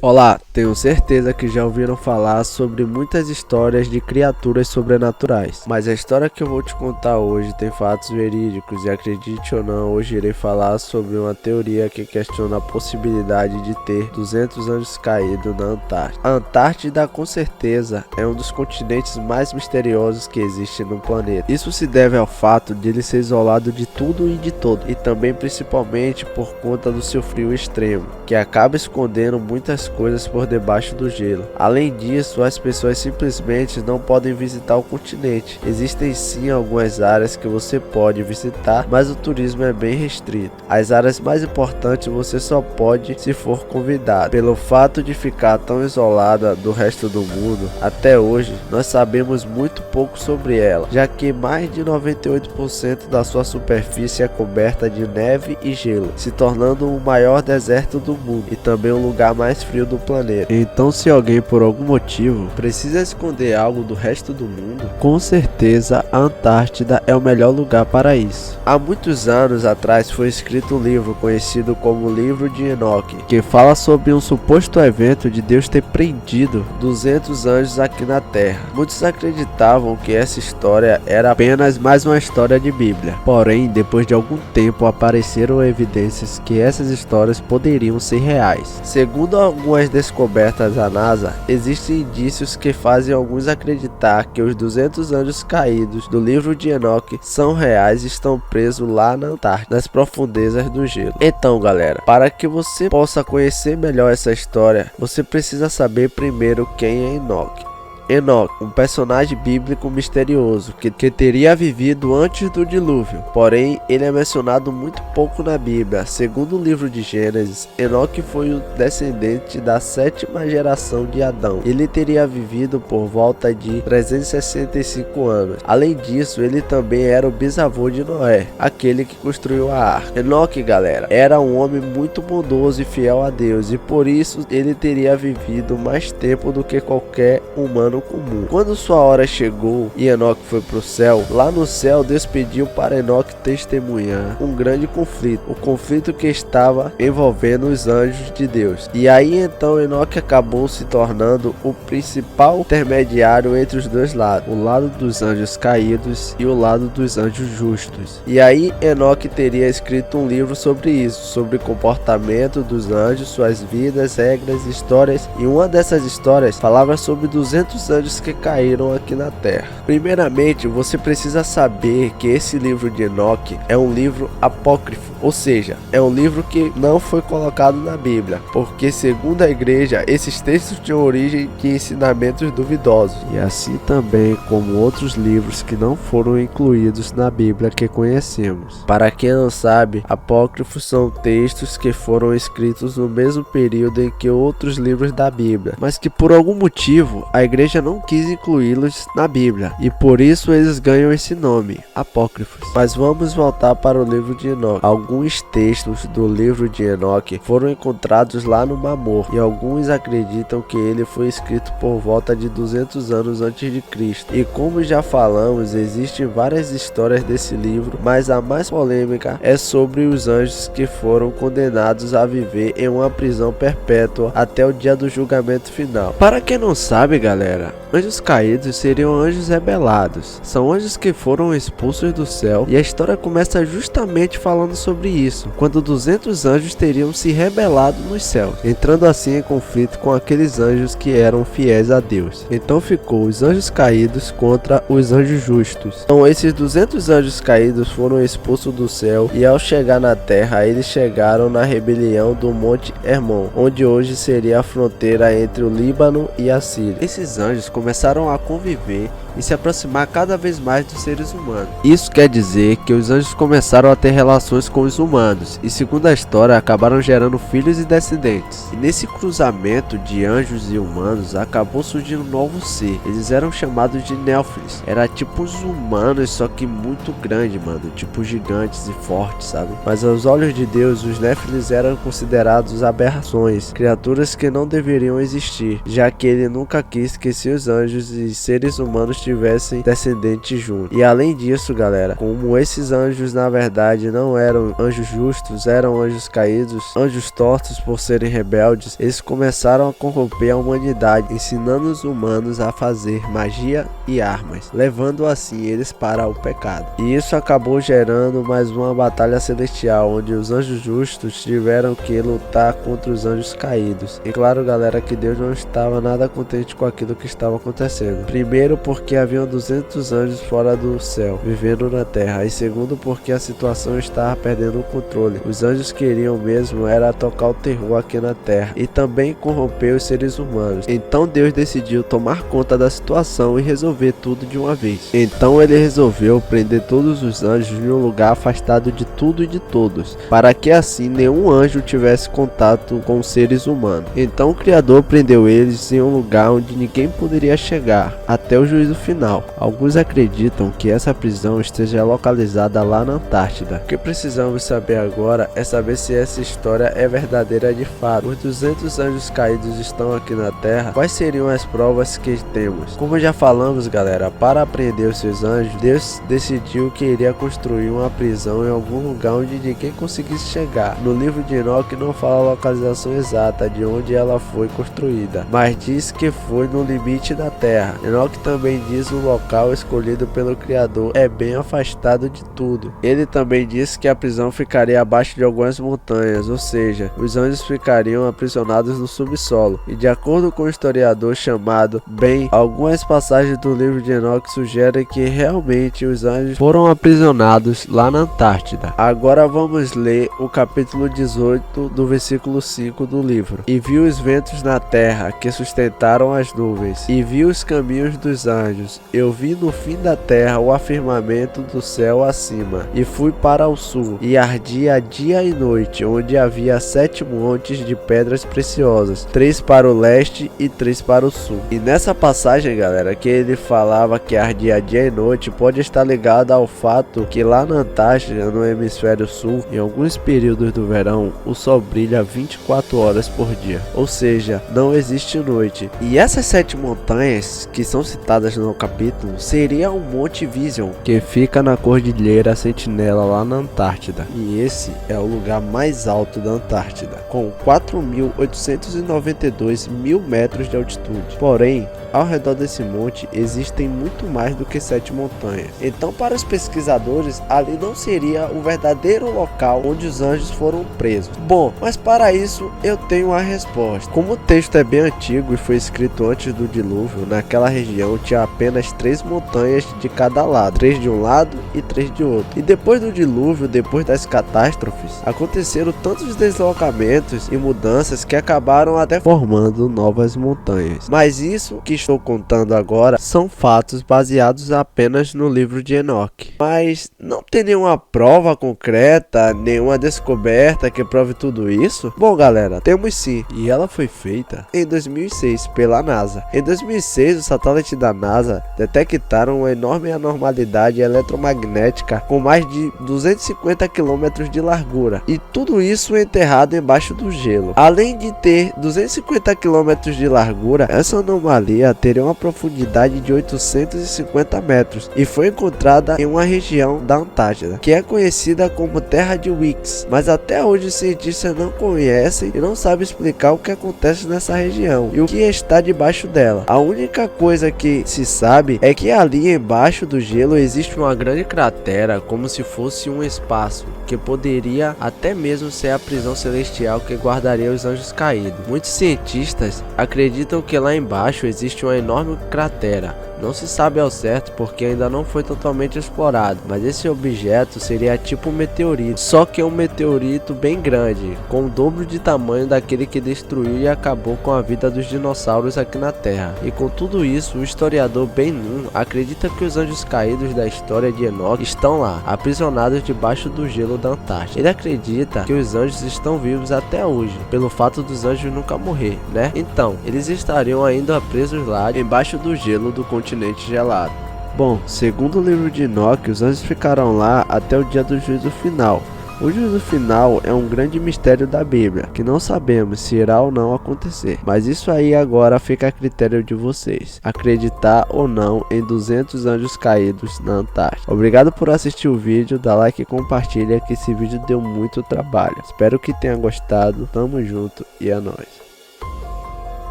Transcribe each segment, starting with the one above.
Olá, tenho certeza que já ouviram falar sobre muitas histórias de criaturas sobrenaturais, mas a história que eu vou te contar hoje tem fatos verídicos e acredite ou não, hoje irei falar sobre uma teoria que questiona a possibilidade de ter 200 anjos caídos na Antártida. A Antártida com certeza é um dos continentes mais misteriosos que existe no planeta. Isso se deve ao fato de ele ser isolado de tudo e de todo, e também principalmente por conta do seu frio extremo, que acaba escondendo muitas coisas por debaixo do gelo. Além disso, as pessoas simplesmente não podem visitar o continente. Existem sim algumas áreas que você pode visitar, mas o turismo é bem restrito. As áreas mais importantes você só pode se for convidado. Pelo fato de ficar tão isolada do resto do mundo, até hoje nós sabemos muito pouco sobre ela, já que mais de 98% da sua superfície é coberta de neve e gelo, se tornando o maior deserto do mundo e também o lugar mais frio do planeta. Então, se alguém por algum motivo precisa esconder algo do resto do mundo, com certeza a Antártida é o melhor lugar para isso. Há muitos anos atrás foi escrito um livro conhecido como Livro de Enoque, que fala sobre um suposto evento de Deus ter prendido 200 anjos aqui na Terra. Muitos acreditavam que essa história era apenas mais uma história de Bíblia. Porém, depois de algum tempo apareceram evidências que essas histórias poderiam ser reais. Segundo algumas descobertas da NASA, existem indícios que fazem alguns acreditar que os 200 anjos caídos do livro de Enoque são reais e estão presos lá na Antártida, nas profundezas do gelo. Então, galera, para que você possa conhecer melhor essa história, você precisa saber primeiro quem é Enoque. Enoque, um personagem bíblico misterioso que teria vivido antes do dilúvio, porém ele é mencionado muito pouco na Bíblia. Segundo o livro de Gênesis, Enoque foi o descendente da 7ª geração de Adão. Ele teria vivido por volta de 365 anos. Além disso, ele também era o bisavô de Noé, aquele que construiu a arca. Enoque, galera, era um homem muito bondoso e fiel a Deus, e por isso ele teria vivido mais tempo do que qualquer humano comum. Quando sua hora chegou e Enoque foi para o céu, lá no céu Deus pediu para Enoque testemunhar um grande conflito, o conflito que estava envolvendo os anjos de Deus. E aí então Enoque acabou se tornando o principal intermediário entre os dois lados, o lado dos anjos caídos e o lado dos anjos justos. E aí Enoque teria escrito um livro sobre isso, sobre o comportamento dos anjos, suas vidas, regras, histórias, e uma dessas histórias falava sobre 200 anjos que caíram aqui na Terra. Primeiramente, você precisa saber que esse livro de Enoque é um livro apócrifo, ou seja, é um livro que não foi colocado na Bíblia, porque segundo a igreja, esses textos tinham origem de ensinamentos duvidosos, e assim também como outros livros que não foram incluídos na Bíblia que conhecemos. Para quem não sabe, apócrifos são textos que foram escritos no mesmo período em que outros livros da Bíblia, mas que por algum motivo a igreja não quis incluí-los na Bíblia, e por isso eles ganham esse nome, apócrifos. Mas vamos voltar para o livro de Enoque. Alguns textos do livro de Enoque foram encontrados lá no Mar Morto, e alguns acreditam que ele foi escrito por volta de 200 anos antes de Cristo. E como já falamos, existem várias histórias desse livro, mas a mais polêmica é sobre os anjos que foram condenados a viver em uma prisão perpétua até o dia do julgamento final. Para quem não sabe, galera, anjos caídos seriam anjos rebelados. São anjos que foram expulsos do céu, e a história começa justamente falando sobre isso, quando 200 anjos teriam se rebelado nos céus, entrando assim em conflito com aqueles anjos que eram fiéis a Deus. Então ficou os anjos caídos contra os anjos justos. Então esses 200 anjos caídos foram expulsos do céu, e ao chegar na terra, eles chegaram na rebelião do Monte Hermon, onde hoje seria a fronteira entre o Líbano e a Síria. Esses anjos começaram a conviver e se aproximar cada vez mais dos seres humanos. Isso quer dizer que os anjos começaram a ter relações com os humanos, e segundo a história, acabaram gerando filhos e descendentes. E nesse cruzamento de anjos e humanos, acabou surgindo um novo ser. Eles eram chamados de Néfilis. Era tipo os humanos, só que muito grande, mano, tipo gigantes e fortes, sabe? Mas aos olhos de Deus, os Néfilis eram considerados aberrações, criaturas que não deveriam existir, já que ele nunca quis que seus anjos e seres humanos tivessem descendentes juntos. E além disso, galera, como esses anjos na verdade não eram anjos justos, eram anjos caídos, anjos tortos por serem rebeldes, eles começaram a corromper a humanidade, ensinando os humanos a fazer magia e armas, levando assim eles para o pecado. E isso acabou gerando mais uma batalha celestial, onde os anjos justos tiveram que lutar contra os anjos caídos. E claro, galera, que Deus não estava nada contente com aquilo que estava acontecendo. Primeiro, porque haviam 200 anjos fora do céu, vivendo na terra. E segundo, porque a situação estava perdendo o controle. Os anjos queriam mesmo era tocar o terror aqui na terra e também corromper os seres humanos. Então Deus decidiu tomar conta da situação e resolver tudo de uma vez. Então ele resolveu prender todos os anjos em um lugar afastado de tudo e de todos, para que assim nenhum anjo tivesse contato com os seres humanos. Então o Criador prendeu eles em um lugar onde ninguém poderia chegar, até o juízo final. Alguns acreditam que essa prisão esteja localizada lá na Antártida. O que precisamos saber agora é saber se essa história é verdadeira de fato. Os 200 anjos caídos estão aqui na Terra. Quais seriam as provas que temos? Como já falamos, galera, para prender os seus anjos, Deus decidiu que iria construir uma prisão em algum lugar onde ninguém conseguisse chegar. No livro de Enoque não fala a localização exata de onde ela foi construída, mas diz que foi no limite da terra. Enoque também diz o local escolhido pelo Criador é bem afastado de tudo. Ele também diz que a prisão ficaria abaixo de algumas montanhas, ou seja, os anjos ficariam aprisionados no subsolo. E de acordo com o historiador chamado Ben, algumas passagens do livro de Enoque sugerem que realmente os anjos foram aprisionados lá na Antártida. Agora vamos ler o capítulo 18 do versículo 5 do livro. E viu os ventos na terra que sustentaram as nuvens, e vi os caminhos dos anjos. Eu vi no fim da terra o afirmamento do céu acima, e fui para o sul, e ardia dia e noite, onde havia 7 montes de pedras preciosas, 3 para o leste e 3 para o sul. E nessa passagem, galera, que ele falava que ardia dia e noite, pode estar ligado ao fato que lá na Antártida, no hemisfério sul, em alguns períodos do verão, o sol brilha 24 horas por dia, ou seja, não existe noite. E essas 7 montanhas que são citadas no capítulo seria o Monte Vision, que fica na Cordilheira Sentinela lá na Antártida, e esse é o lugar mais alto da Antártida, com 4.892 mil metros de altitude. Porém, ao redor desse monte existem muito mais do que 7 montanhas. Então, para os pesquisadores, ali não seria o verdadeiro local onde os anjos foram presos. Bom, mas para isso eu tenho a resposta. Como o texto é bem antigo e foi escrito antes do dilúvio, naquela região tinha apenas 3 montanhas de cada lado, 3 de um lado e 3 de outro. E depois do dilúvio, depois das catástrofes, aconteceram tantos deslocamentos e mudanças que acabaram até formando novas montanhas. Mas isso que estou contando agora são fatos baseados apenas no livro de Enoque. Mas não tem nenhuma prova concreta, nenhuma descoberta que prove tudo isso? Bom, galera, temos sim, e ela foi feita em 2006 pela NASA. Em 2006, os satélites da NASA detectaram uma enorme anormalidade eletromagnética com mais de 250 km de largura, e tudo isso enterrado embaixo do gelo. Além de ter 250 km de largura, essa anomalia teria uma profundidade de 850 metros e foi encontrada em uma região da Antártida, que é conhecida como Terra de Wicks, mas até hoje os cientistas não conhecem e não sabem explicar o que acontece nessa região e o que está debaixo dela. A única coisa que se sabe é que ali embaixo do gelo existe uma grande cratera, como se fosse um espaço, que poderia até mesmo ser a prisão celestial que guardaria os anjos caídos. Muitos cientistas acreditam que lá embaixo existe uma enorme cratera. Não se sabe ao certo porque ainda não foi totalmente explorado, mas esse objeto seria tipo um meteorito, só que é um meteorito bem grande, com o dobro de tamanho daquele que destruiu e acabou com a vida dos dinossauros aqui na Terra. E com tudo isso, o historiador Ben Nunn acredita que os anjos caídos da história de Enoque estão lá, aprisionados debaixo do gelo da Antártida. Ele acredita que os anjos estão vivos até hoje, pelo fato dos anjos nunca morrer, né? Então, eles estariam ainda presos lá, embaixo do gelo do continente gelado. Bom, segundo o livro de Enoque, os anjos ficarão lá até o dia do juízo final. O juízo final é um grande mistério da Bíblia, que não sabemos se irá ou não acontecer. Mas isso aí agora fica a critério de vocês, acreditar ou não em 200 anjos caídos na Antártida. Obrigado por assistir o vídeo, dá like e compartilha que esse vídeo deu muito trabalho. Espero que tenha gostado, tamo junto e é nóis.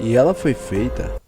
E ela foi feita